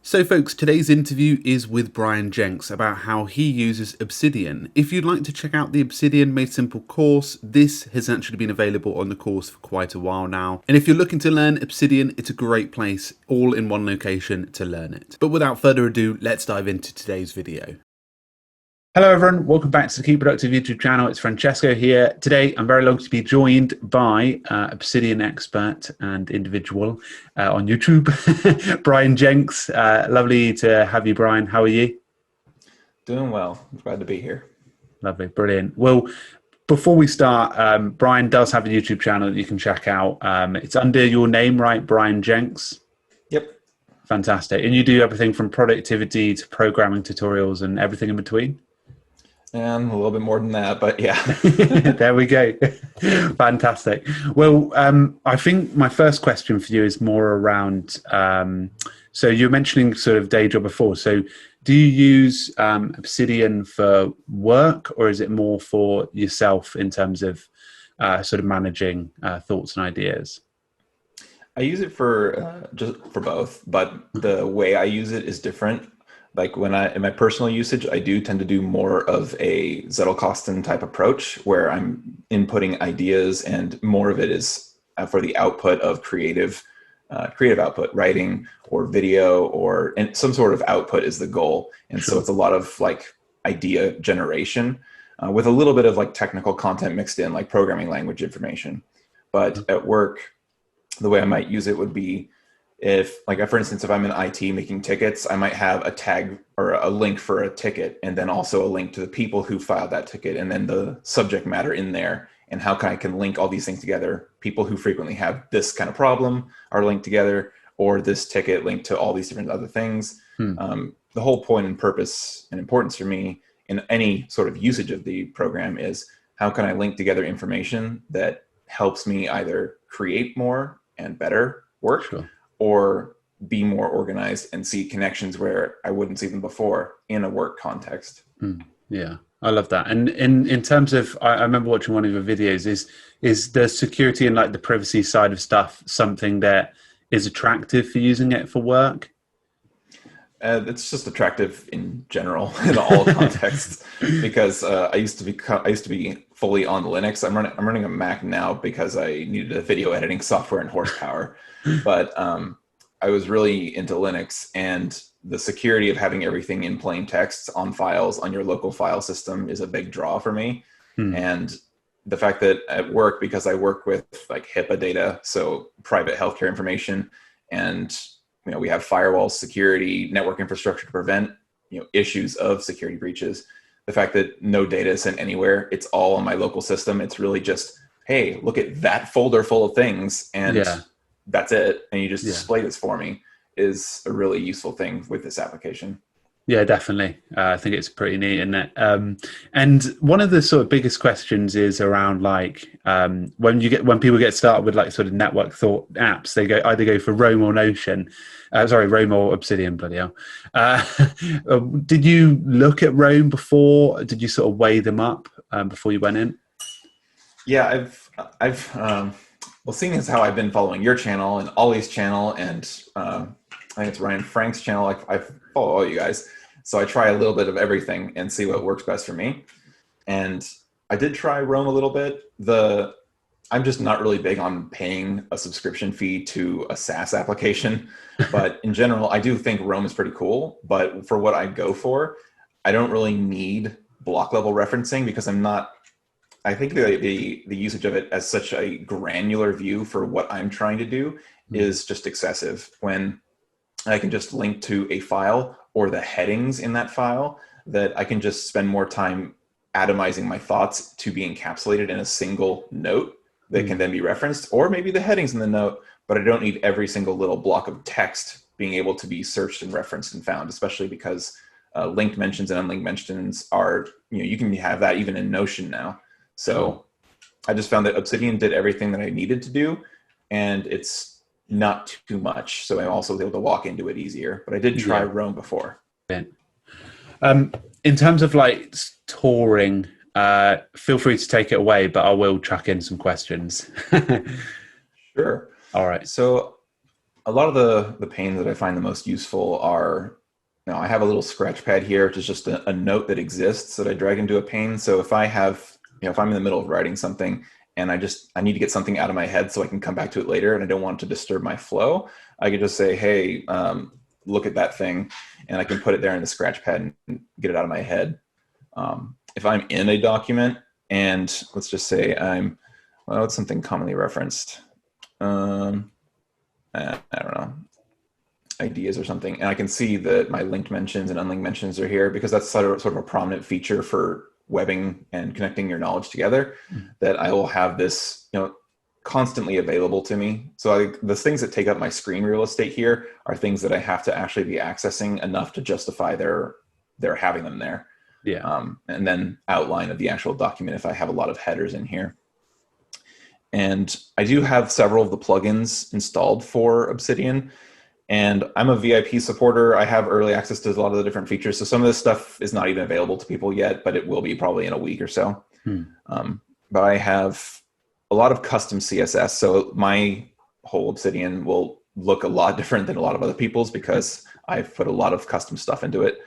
So folks, today's interview is with Bryan Jenks about how he uses Obsidian. If you'd like to check out the Obsidian Made Simple course, this has actually been available on the course for quite a while now. And if you're looking to learn Obsidian, it's a great place, all in one location, to learn it. But without further ado, let's dive into today's video. Hello everyone, welcome back to the Keep Productive YouTube channel. It's Francesco here. Today I'm very lucky to be joined by Obsidian expert and individual on YouTube, Bryan Jenks. Lovely to have you, Bryan. How are you? Doing well. Glad to be here. Lovely, brilliant. Well, before we start, Bryan does have a YouTube channel that you can check out. It's under your name, right? Bryan Jenks? Yep. Fantastic. And you do everything from productivity to programming tutorials and everything in between? And a little bit more than that, but yeah. There we go. Fantastic. Well, I think my first question for you is more around, so you're mentioning sort of day job before. So do you use Obsidian for work, or is it more for yourself in terms of sort of managing thoughts and ideas? I use it for just for both, but the way I use it is different. Like in my personal usage, I do tend to do more of a Zettelkasten type approach where I'm inputting ideas, and more of it is for the output of creative output, writing or video, and some sort of output is the goal. And Sure. so it's a lot of like idea generation with a little bit of like technical content mixed in, like programming language information. But at work, the way I might use it would be, for instance, if I'm in IT making tickets, I might have a tag or a link for a ticket, and then also a link to the people who filed that ticket, and then the subject matter in there, and how I can link all these things together. People who frequently have this kind of problem are linked together, or this ticket linked to all these different other things. The whole point and purpose and importance for me in any sort of usage of the program is, how can I link together information that helps me either create more and better work, Sure. or be more organized and see connections where I wouldn't see them before in a work context. Yeah, I love that. And in terms of, I remember watching one of your videos, is the security and like the privacy side of stuff something that is attractive for using it for work? It's just attractive in general in all contexts, because I used to be fully on Linux. I'm running a Mac now because I needed a video editing software and horsepower. But I was really into Linux, and the security of having everything in plain text on files on your local file system is a big draw for me. And the fact that at work, because I work with like HIPAA data, so private healthcare information, and we have firewall security, network infrastructure to prevent issues of security breaches. The fact that no data is sent anywhere, it's all on my local system. It's really just, hey, look at that folder full of things, and that's it. And you just display this for me, is a really useful thing with this application. Yeah, definitely. I think it's pretty neat, isn't it? And one of the sort of biggest questions is around like when people get started with like sort of network thought apps, they either go for Roam or Notion. Roam or Obsidian, bloody hell. Did you look at Roam before? Did you sort of weigh them up before you went in? Yeah, well, seeing as how I've been following your channel and Ollie's channel, and I think it's Ryan Frank's channel, I follow all you guys. So I try a little bit of everything and see what works best for me. And I did try Roam a little bit. I'm just not really big on paying a subscription fee to a SaaS application. But in general, I do think Roam is pretty cool. But for what I go for, I don't really need block level referencing, because I think the usage of it as such a granular view for what I'm trying to do is just excessive, when I can just link to a file or the headings in that file, that I can just spend more time atomizing my thoughts to be encapsulated in a single note that can then be referenced, or maybe the headings in the note, but I don't need every single little block of text being able to be searched and referenced and found, especially because linked mentions and unlinked mentions are, you can have that even in Notion now. So I just found that Obsidian did everything that I needed to do, and it's not too much. So I'm also able to walk into it easier, but I did try Roam before. In terms of like touring, feel free to take it away, but I will chuck in some questions. Sure. All right. So a lot of the panes that I find the most useful are, I have a little scratch pad here, which is just a note that exists that I drag into a pane. So if I have, if I'm in the middle of writing something and I need to get something out of my head so I can come back to it later and I don't want it to disturb my flow, I could just say, hey, look at that thing, and I can put it there in the scratch pad and get it out of my head. If I'm in a document and let's just say it's something commonly referenced. I don't know, ideas or something, and I can see that my linked mentions and unlinked mentions are here because that's sort of a prominent feature for webbing and connecting your knowledge together, that I will have this, constantly available to me. So the things that take up my screen real estate here are things that I have to actually be accessing enough to justify their having them there. Yeah. And then outline of the actual document if I have a lot of headers in here. And I do have several of the plugins installed for Obsidian. And I'm a VIP supporter. I have early access to a lot of the different features. So some of this stuff is not even available to people yet, but it will be probably in a week or so. But I have a lot of custom CSS. So my whole Obsidian will look a lot different than a lot of other people's because I've put a lot of custom stuff into it.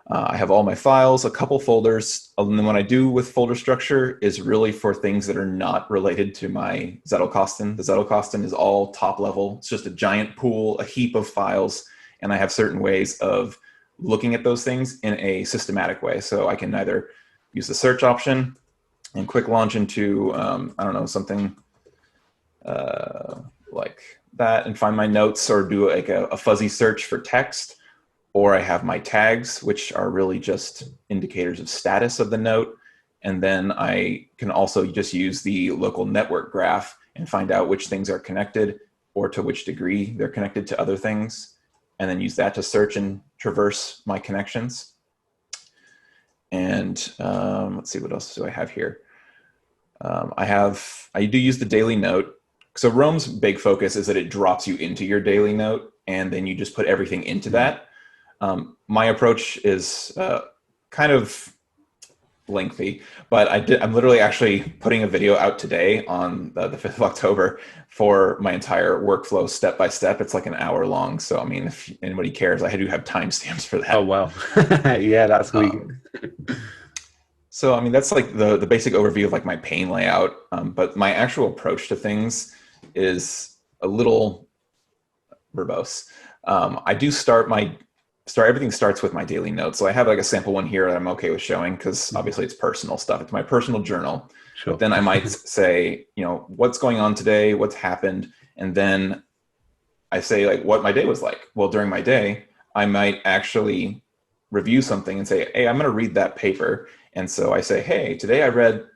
I have all my files, a couple folders, and then what I do with folder structure is really for things that are not related to my Zettelkasten. The Zettelkasten is all top level. It's just a giant pool, a heap of files, and I have certain ways of looking at those things in a systematic way. So I can either use the search option and quick launch into, something like that and find my notes, or do like a fuzzy search for text. Or I have my tags, which are really just indicators of status of the note. And then I can also just use the local network graph and find out which things are connected or to which degree they're connected to other things. And then use that to search and traverse my connections. And let's see, what else do I have here? I do use the daily note. So Rome's big focus is that it drops you into your daily note and then you just put everything into that. My approach is kind of lengthy, but I'm literally actually putting a video out today on the 5th of October for my entire workflow step by step. It's like an hour long. So, I mean, if anybody cares, I do have timestamps for that. Oh, wow. Yeah, that's sweet. So, I mean, that's like the basic overview of like my pane layout. But my actual approach to things is a little verbose. I do everything starts with my daily notes. So I have like a sample one here that I'm okay with showing because obviously it's personal stuff. It's my personal journal. Sure. But then I might say, what's going on today? What's happened? And then I say like what my day was like. Well, during my day, I might actually review something and say, hey, I'm going to read that paper. And so I say, hey, today I read,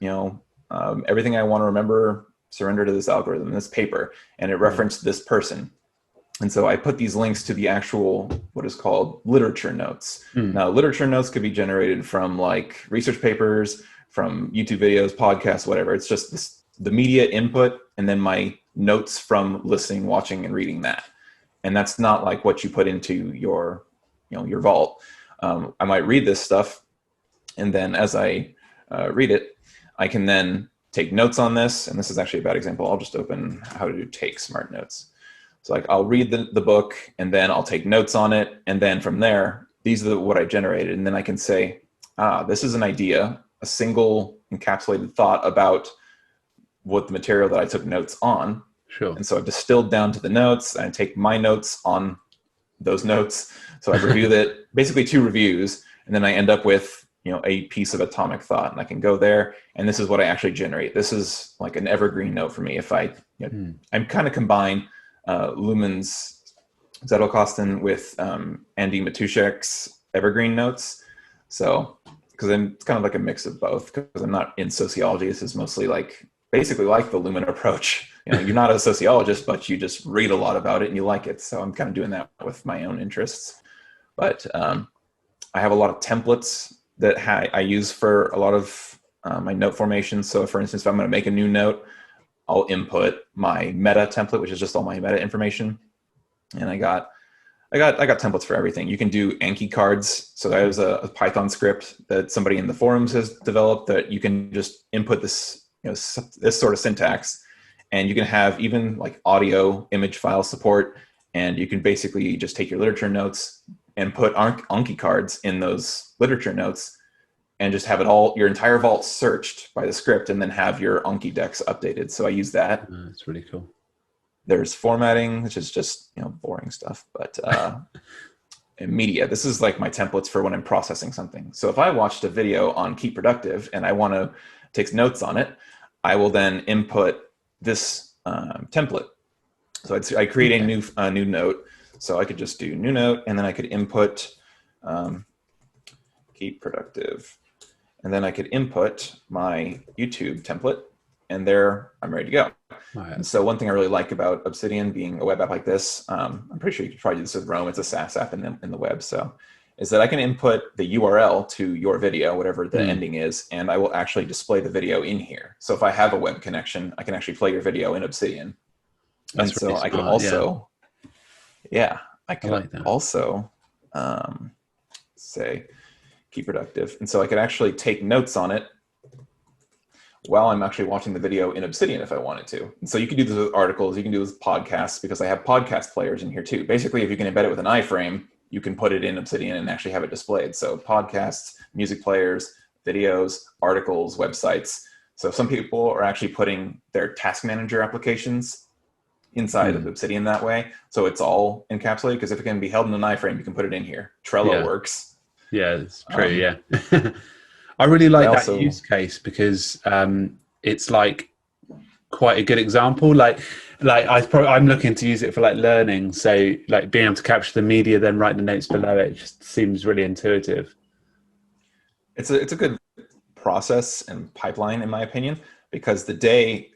everything I want to remember, surrender to this algorithm, this paper, and it referenced this person. And so I put these links to the actual, what is called literature notes. Now, literature notes could be generated from like research papers, from YouTube videos, podcasts, whatever. It's just the media input and then my notes from listening, watching, and reading that. And that's not like what you put into your vault. I might read this stuff, and then as I read it, I can then take notes on this. And this is actually a bad example. I'll just open how to take smart notes. So like I'll read the book and then I'll take notes on it. And then from there, these are what I generated. And then I can say, this is an idea, a single encapsulated thought about what the material that I took notes on. Sure. And so I've distilled down to the notes and I take my notes on those notes. So I've reviewed it, basically 2 reviews. And then I end up with, a piece of atomic thought, and I can go there. And this is what I actually generate. This is like an evergreen note for me. If I'm kind of combine Lumen's Zettelkasten with Andy Matuszek's evergreen notes. So, because it's kind of like a mix of both, because I'm not in sociology. This is mostly basically like the Lumen approach. You're not a sociologist, but you just read a lot about it and you like it. So I'm kind of doing that with my own interests. But I have a lot of templates that I use for a lot of my note formation. So for instance, if I'm going to make a new note, I'll input my meta template, which is just all my meta information. And I got templates for everything. You can do Anki cards. So there's a Python script that somebody in the forums has developed that you can just input this, this sort of syntax, and you can have even like audio image file support. and you can basically just take your literature notes and put Anki cards in those literature notes and just have it all, your entire vault searched by the script, and then have your Anki decks updated. So I use that. That's really cool. There's formatting, which is just, boring stuff, but and media. This is like my templates for when I'm processing something. So if I watched a video on Keep Productive and I want to take notes on it, I will then input this template. So I create a new note. So I could just do new note, and then I could input Keep Productive. And then I could input my YouTube template, and there I'm ready to go. Right. And so one thing I really like about Obsidian being a web app like this, I'm pretty sure you could probably do this with Roam. It's a SaaS app in the web. So is that I can input the URL to your video, whatever the ending is, and I will actually display the video in here. So if I have a web connection, I can actually play your video in Obsidian. That's and so really I can also, I can also say Keep Productive. And so I could actually take notes on it while I'm actually watching the video in Obsidian if I wanted to. And so you can do this with articles, you can do this with podcasts, because I have podcast players in here too. Basically, if you can embed it with an iframe, you can put it in Obsidian and actually have it displayed. So podcasts, music players, videos, articles, websites. So some people are actually putting their task manager applications inside of Obsidian that way. So it's all encapsulated, because if it can be held in an iframe, you can put it in here. Trello works. Yeah, it's true. I really like that use case, because it's like quite a good example. I'm looking to use it for like learning. So like being able to capture the media, then write the notes below it, just seems really intuitive. It's a good process and pipeline, in my opinion, because the day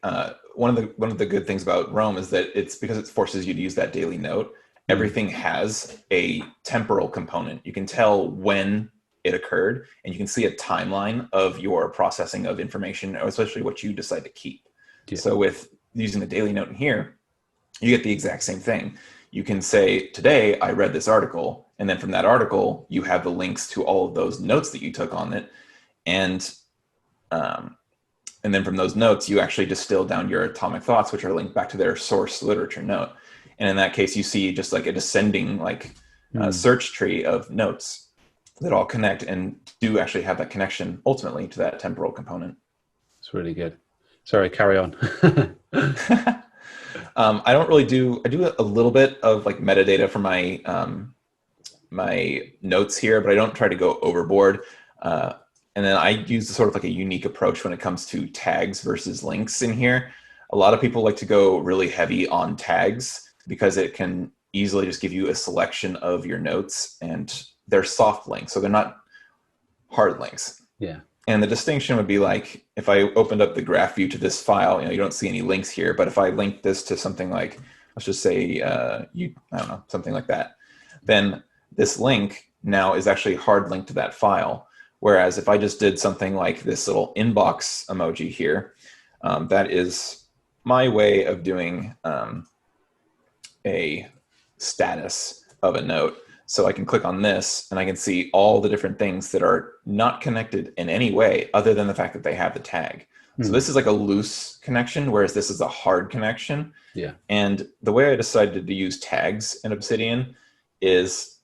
one of the good things about Roam is that it's because it forces you to use that daily note. Everything has a temporal component. You can tell when it occurred, and you can see a timeline of your processing of information, especially what you decide to keep. Yeah. So with using the daily note in here, you get the exact same thing. You can say, today I read this article, and then from that article, you have the links to all of those notes that you took on it. And then from those notes, you actually distill down your atomic thoughts, which are linked back to their source literature note. And in that case, you see just like a descending search tree of notes that all connect and do actually have that connection ultimately to that temporal component. It's really good. Sorry, carry on. I do a little bit of like metadata for my my notes here, but I don't try to go overboard. And then I use sort of like a unique approach when it comes to tags versus links in here. A lot of people like to go really heavy on tags, because it can easily just give you a selection of your notes, and they're soft links, so they're not hard links. Yeah. And the distinction would be like, if I opened up the graph view to this file, you don't see any links here, but if I link this to something like, let's just say, I don't know, something like that, then this link now is actually hard linked to that file. Whereas if I just did something like this little inbox emoji here, that is my way of doing a status of a note. So I can click on this, and I can see all the different things that are not connected in any way other than the fact that they have the tag. So this is like a loose connection, whereas this is a hard connection. Yeah. And the way I decided to use tags in Obsidian is,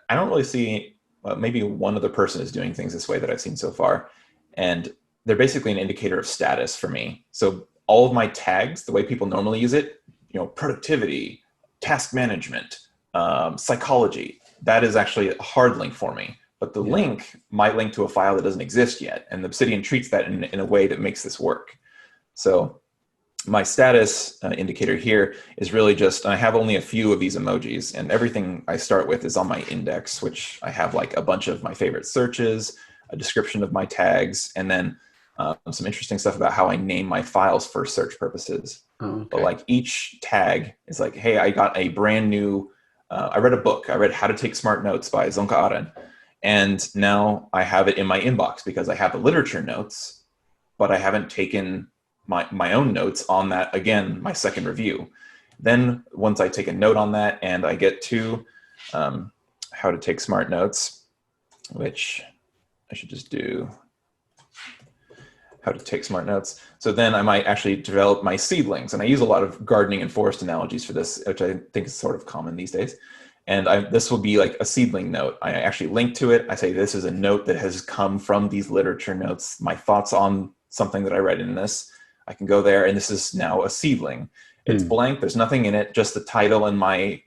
I don't really see, maybe one other person is doing things this way that I've seen so far. And they're basically an indicator of status for me. So all of my tags, the way people normally use it, productivity, task management, psychology, that is actually a hard link for me. But the link might link to a file that doesn't exist yet. And Obsidian treats that in a way that makes this work. So my status indicator here is really just, I have only a few of these emojis, and everything I start with is on my index, which I have like a bunch of my favorite searches, a description of my tags, and then some interesting stuff about how I name my files for search purposes. Oh, okay. But like each tag is like, hey, I got a brand new, I read a book. I read How to Take Smart Notes by Zonka Aren. And now I have it in my inbox because I have the literature notes, but I haven't taken my own notes on that, again, my second review. Then once I take a note on that and I get to How to Take Smart Notes, which I should just do how to take smart notes. So then I might actually develop my seedlings. And I use a lot of gardening and forest analogies for this, which I think is sort of common these days. And this will be like a seedling note. I actually link to it. I say, this is a note that has come from these literature notes, my thoughts on something that I read in this. I can go there, and this is now a seedling. It's blank. There's nothing in it, just the title and my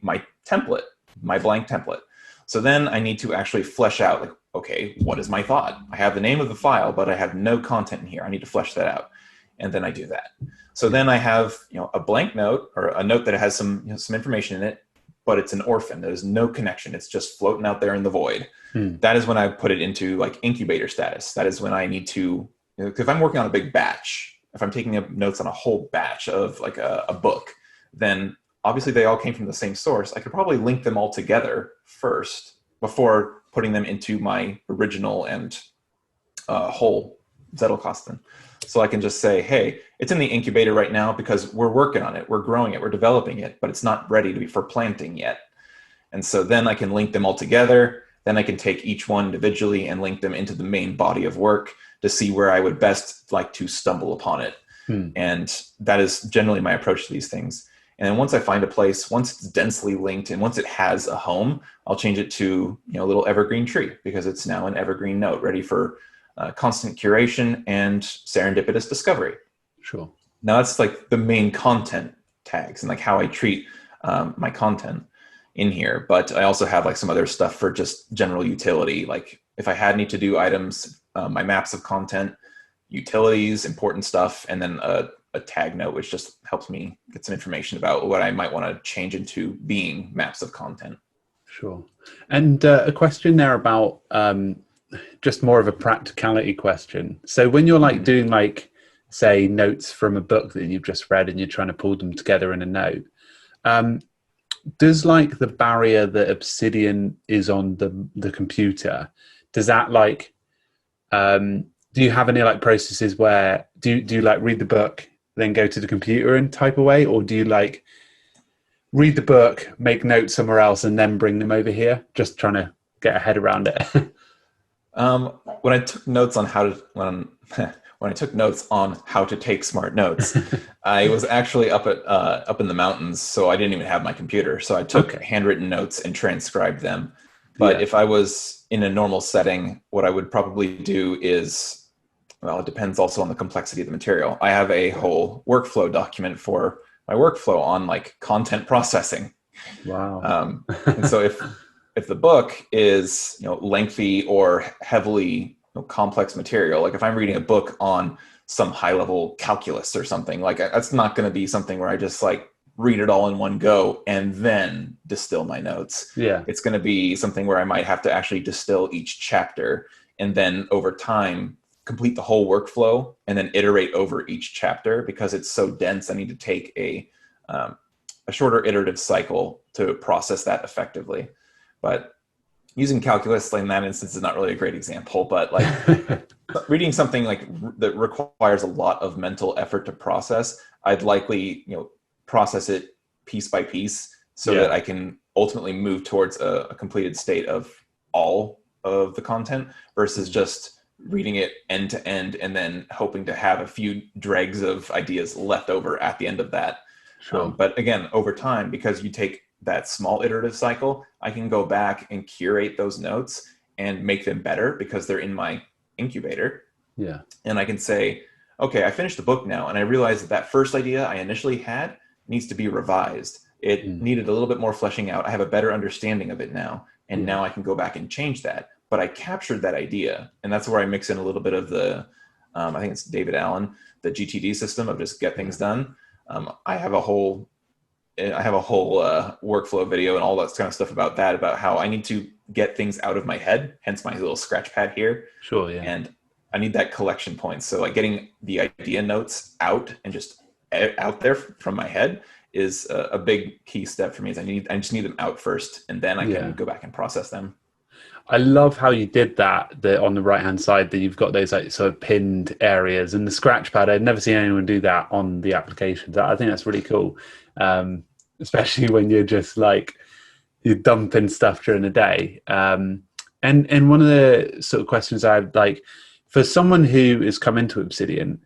template, my blank template. So then I need to actually flesh out, like, okay, what is my thought? I have the name of the file, but I have no content in here. I need to flesh that out. And then I do that. So then I have, a blank note, or a note that has some information in it, but it's an orphan. There's no connection. It's just floating out there in the void. That is when I put it into like incubator status. That is when I need to, if I'm working on a big batch, if I'm taking up notes on a whole batch of like a book, then obviously they all came from the same source. I could probably link them all together first before putting them into my original and whole Zettelkasten. So I can just say, hey, it's in the incubator right now because we're working on it, we're growing it, we're developing it, but it's not ready to be for planting yet. And so then I can link them all together. Then I can take each one individually and link them into the main body of work to see where I would best like to stumble upon it. And that is generally my approach to these things. And then once I find a place, once it's densely linked and once it has a home, I'll change it to a little evergreen tree because it's now an evergreen note ready for constant curation and serendipitous discovery. Sure. Now that's like the main content tags and like how I treat my content in here. But I also have like some other stuff for just general utility. Like if I need to do items, my maps of content, utilities, important stuff, and then a tag note, which just helps me get some information about what I might want to change into being maps of content. Sure. And a question there about just more of a practicality question. So when you're like doing like, say, notes from a book that you've just read and you're trying to pull them together in a note, does like the barrier that Obsidian is on the computer, does that like, do you have any like processes where do you like read the book, then go to the computer and type away, or do you like read the book, make notes somewhere else, and then bring them over here? Just trying to get a head around it. When I took notes on when I took notes on how to take smart notes, I was actually up in the mountains, so I didn't even have my computer. So I took handwritten notes and transcribed them. But if I was in a normal setting, what I would probably do is, well, it depends also on the complexity of the material. I have a whole workflow document for my workflow on like content processing. Wow. And so if the book is lengthy or heavily complex material, like if I'm reading a book on some high level calculus or something, like that's not going to be something where I just like read it all in one go and then distill my notes. Yeah. It's going to be something where I might have to actually distill each chapter and then over time complete the whole workflow and then iterate over each chapter because it's so dense. I need to take a shorter iterative cycle to process that effectively. But using calculus in that instance is not really a great example, but like reading something like that requires a lot of mental effort to process, I'd likely, process it piece by piece so that I can ultimately move towards a completed state of all of the content versus just reading it end to end and then hoping to have a few dregs of ideas left over at the end of that. Sure. But again, over time, because you take that small iterative cycle, I can go back and curate those notes and make them better because they're in my incubator. Yeah. And I can say, okay, I finished the book now. And I realized that first idea I initially had needs to be revised. It needed a little bit more fleshing out. I have a better understanding of it now. And now I can go back and change that. But I captured that idea. And that's where I mix in a little bit of the, I think it's David Allen, the GTD system of just get things done. I have a whole workflow video and all that kind of stuff about how I need to get things out of my head, hence my little scratch pad here. Sure, yeah. And I need that collection point. So like getting the idea notes out and just out there from my head is a big key step for me. Is I just need them out first, and then I can go back and process them. I love how you did that on the right hand side, that you've got those like sort of pinned areas and the scratch pad. I'd never seen anyone do that on the applications. I think that's really cool. Especially when you're just like you're dumping stuff during the day. And one of the sort of questions I have, like For someone who is come into Obsidian,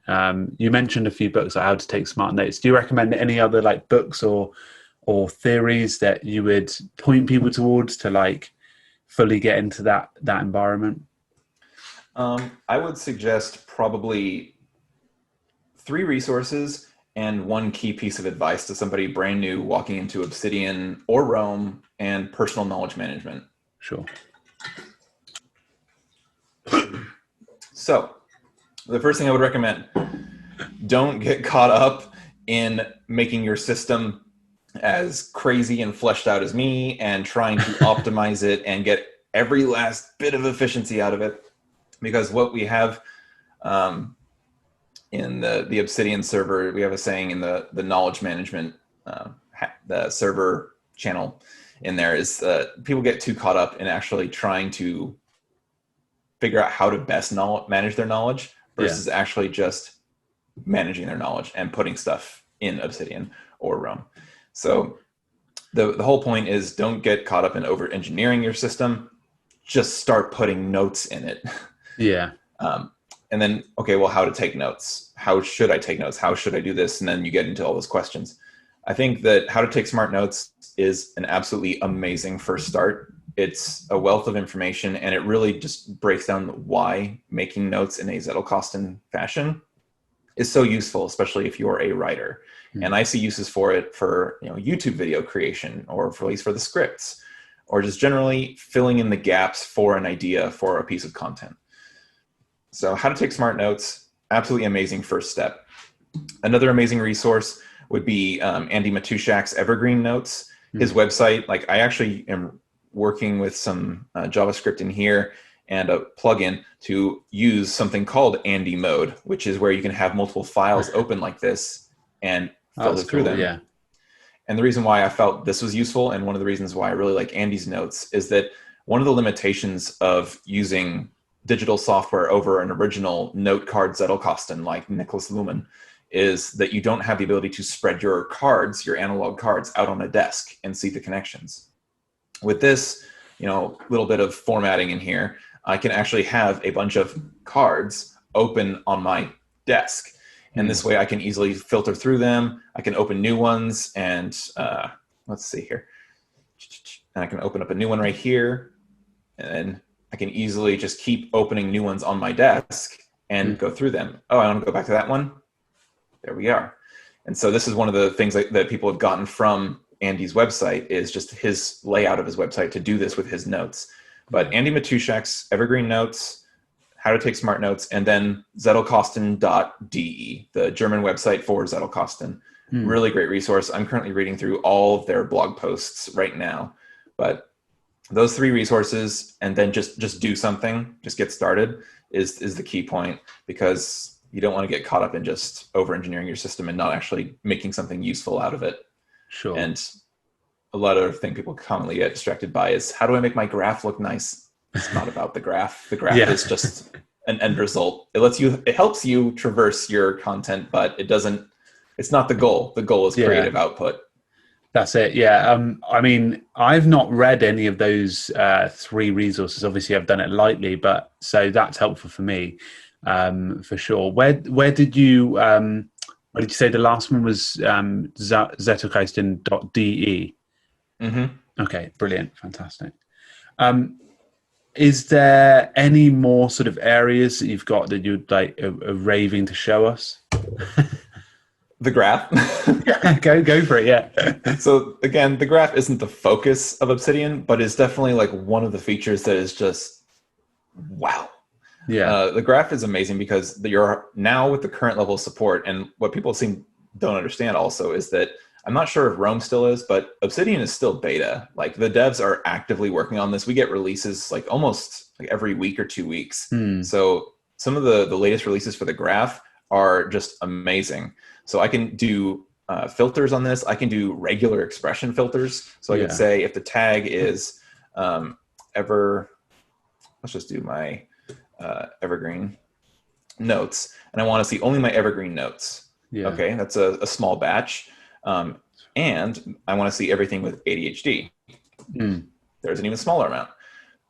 you mentioned a few books on how to take smart notes. Do you recommend any other like books or theories that you would point people towards to like fully get into that environment? I would suggest probably 3 resources and 1 key piece of advice to somebody brand new walking into Obsidian or Rome and personal knowledge management. Sure. So, the first thing I would recommend, don't get caught up in making your system as crazy and fleshed out as me and trying to optimize it and get every last bit of efficiency out of it. Because what we have in the Obsidian server, we have a saying in the knowledge management, the server channel in there is people get too caught up in actually trying to figure out how to best manage their knowledge versus actually just managing their knowledge and putting stuff in Obsidian or Rome. So the whole point is don't get caught up in over engineering your system. Just start putting notes in it. Yeah. And then, okay, well, how to take notes? How should I take notes? How should I do this? And then you get into all those questions. I think that how to take smart notes is an absolutely amazing first start. It's a wealth of information, and it really just breaks down why making notes in a Zettelkasten fashion is so useful, especially if you're a writer. And I see uses for it for YouTube video creation, or for, at least for the scripts, or just generally filling in the gaps for an idea for a piece of content. So how to take smart notes, absolutely amazing first step. Another amazing resource would be Andy Matuszak's Evergreen Notes. His website, like I actually am working with some JavaScript in here and a plugin to use something called Andy Mode, which is where you can have multiple files open like this and filter through them. Yeah. And the reason why I felt this was useful, and one of the reasons why I really like Andy's notes, is that one of the limitations of using digital software over an original note card Zettelkasten like Nicholas Luhmann is that you don't have the ability to spread your cards, your analog cards, out on a desk and see the connections. With this, little bit of formatting in here, I can actually have a bunch of cards open on my desk. And this way I can easily filter through them. I can open new ones, and let's see here. And I can open up a new one right here, and then I can easily just keep opening new ones on my desk and go through them. Oh, I want to go back to that one. There we are. And so this is one of the things that people have gotten from Andy's website, is just his layout of his website to do this with his notes. But Andy Matuszak's Evergreen Notes, how to take smart notes, and then Zettelkasten.de, the German website for Zettelkasten. Really great resource. I'm currently reading through all of their blog posts right now. But those 3 resources, and then just do something, just get started, is the key point, because you don't want to get caught up in just over-engineering your system and not actually making something useful out of it. Sure. And a lot of things people commonly get distracted by is, how do I make my graph look nice? It's not about the graph. The graph is just an end result. It helps you traverse your content, but it's not the goal. The goal is creative output. That's it. Yeah. I mean, I've not read any of those 3 resources. Obviously, I've done it lightly, but so that's helpful for me, for sure. Where did you say the last one was Zettelkasten.de? Okay, brilliant, fantastic. Is there any more sort of areas that you've got that you'd like are raving to show us? The graph. Yeah, go for it. Yeah. So again, the graph isn't the focus of Obsidian, but is definitely like one of the features that is just wow. Yeah. The graph is amazing because you're now with the current level of support, and what people don't understand also is that I'm not sure if Rome still is, but Obsidian is still beta. Like the devs are actively working on this. We get releases like almost like every week or 2 weeks. So some of the latest releases for the graph are just amazing. So I can do filters on this. I can do regular expression filters. So I could say if the tag is let's just do my evergreen notes, and I want to see only my evergreen notes. Okay, that's a small batch. And I want to see everything with ADHD. There's an even smaller amount.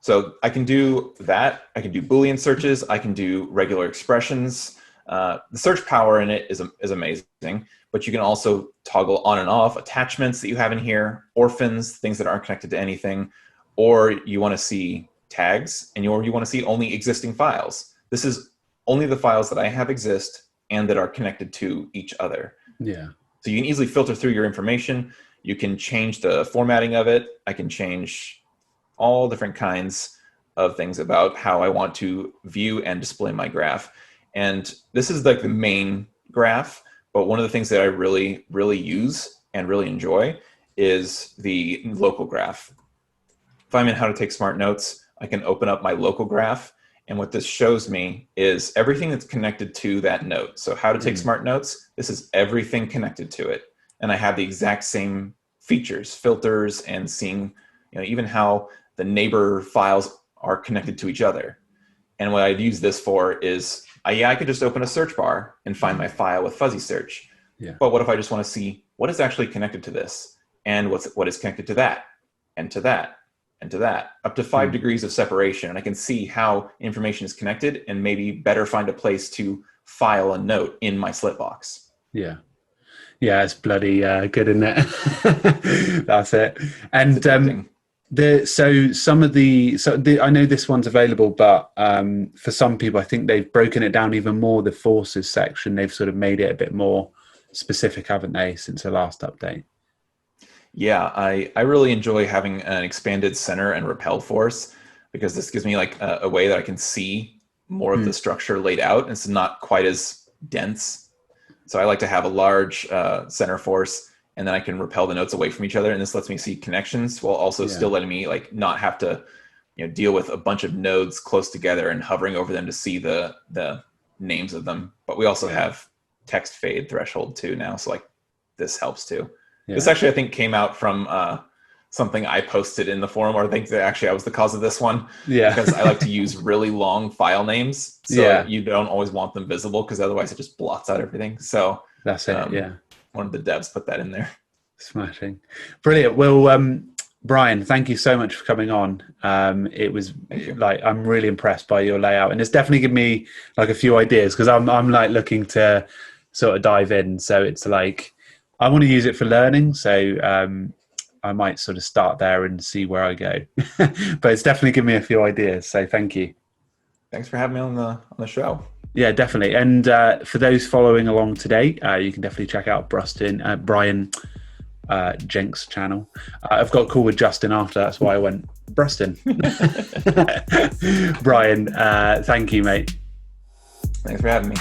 So I can do that. I can do Boolean searches. I can do regular expressions. The search power in it is amazing, but you can also toggle on and off attachments that you have in here, orphans, things that aren't connected to anything, or you want to see tags, or you want to see only existing files. This is only the files that I have exist and that are connected to each other. Yeah. So you can easily filter through your information. You can change the formatting of it. I can change all different kinds of things about how I want to view and display my graph. And this is like the main graph, but one of the things that I really, really use and really enjoy is the local graph. If I'm in How to Take Smart Notes, I can open up my local graph. And what this shows me is everything that's connected to that note. So How to Take Smart Notes, this is everything connected to it. And I have the exact same features, filters, and seeing, even how the neighbor files are connected to each other. And what I'd use this for is, I could just open a search bar and find my file with fuzzy search. Yeah. But what if I just want to see what is actually connected to this, and what is connected to that, and to that, and to that, up to 5 degrees of separation. And I can see how information is connected and maybe better find a place to file a note in my slit box. Yeah. Yeah, it's bloody good, isn't it? That's it. And I know this one's available, but for some people, I think they've broken it down even more. The forces section, they've sort of made it a bit more specific, haven't they, since the last update? Yeah, I really enjoy having an expanded center and repel force, because this gives me like a way that I can see more of the structure laid out, and it's not quite as dense. So I like to have a large center force, and then I can repel the notes away from each other, and this lets me see connections while also still letting me like not have to deal with a bunch of nodes close together and hovering over them to see the names of them. But we also have text fade threshold too now, so like this helps too. Yeah. This actually, I think, came out from something I posted in the forum, or I think that actually I was the cause of this one. Yeah. Because I like to use really long file names, so you don't always want them visible, because otherwise it just blots out everything. So that's it. One of the devs put that in there. Smashing. Brilliant. Well, Bryan, thank you so much for coming on. It was like, I'm really impressed by your layout, and it's definitely given me like a few ideas, because I'm like looking to sort of dive in. So it's like, I want to use it for learning, so I might sort of start there and see where I go. But it's definitely given me a few ideas, so thank you. Thanks for having me on the show. Yeah, definitely. And for those following along today, you can definitely check out Bryan Jenks' channel. I've got a call with Justin after, that's why I went Brustin. Bryan, thank you, mate. Thanks for having me.